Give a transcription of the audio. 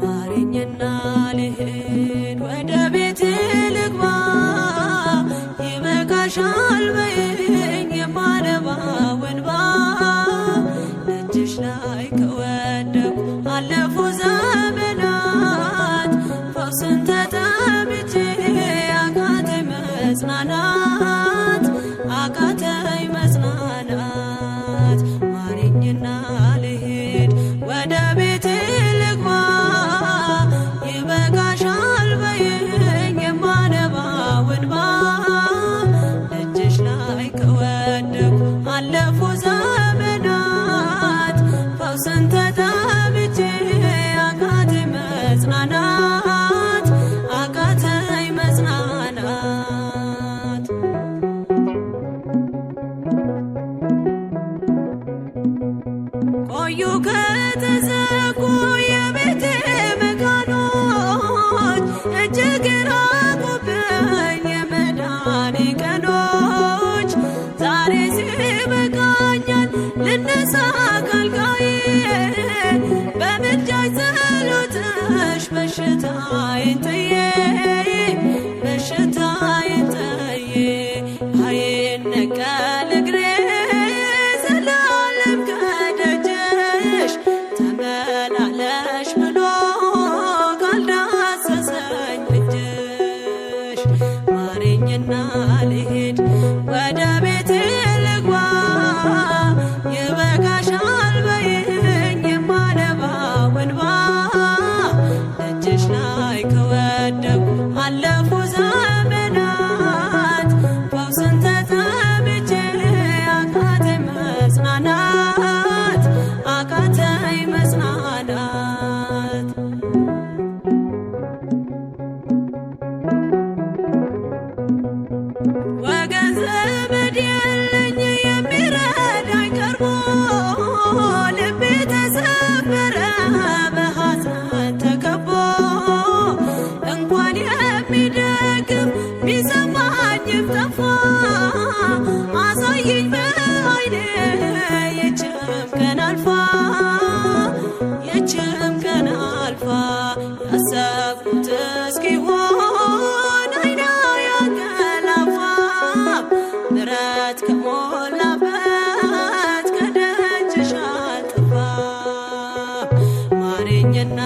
ማረኝና ልሂድ ወደ ቤት ልግባ ይበቃሻል በይኝ የማነባው እንባ እጅሽ ላይ ከወደኩ አለፉ ዘመናት ፈውስን ተጠምቼ አቃተኝ መጽናናት አቃተኝ መጽናናት ማረኝና ልሂድ ወደ ቤት ልግባ ይበቃሻል በይኝ የማነባው እንባ እጅሽ ላይ ከወደኩ አለፉ ዘመናት ፈውስን ተጠምቼ አቃተኝ መጽናናት አቃተኝ መጽናናት ቆዩ ከተዘጉ የቤቴ መጋኖች እጅግ ራቁብኝ የመዳኔ ቀኖች ዛሬ ሲበቃኛል ልነሳ ካልጋዬ በምልጃሽ ጸሎትሽ በሽታዬን ጥዬ በሽታዬን ጥዬ አይነቀል እግሬ ዘላለም ከደጅሽ ተመላለሽ ብሎ ካልዳሰሰኝ እጅሽ ማረኝና ልሂድ ወደ ቤቴ ልግባ ይበቃሻል በይኝ የማነባው እንባ እጅሽ ላይ ከወደኩ አለፉ ዘመናት ፈውስን ተጠምቼ አቃተኝ መጽናናት አቃተኝ መጽናናት ወገን ዘመድ የለኝ የሚረዳኝ ቀርቦ ልቤ ተሰበረ በሐዘን ተከቦ እንኳን የሚደግፍ ቢሰማኝም ጠፋ አሳየኝ በዓይኔ ይህችም ቀን አልፋ ይህችም ቀን አልፋ ያሰብኩት እስኪሆን አይና ያንቀላፋ ምሕረት ከሞላበት ከደጅሽ አልጠፋ ማረኝና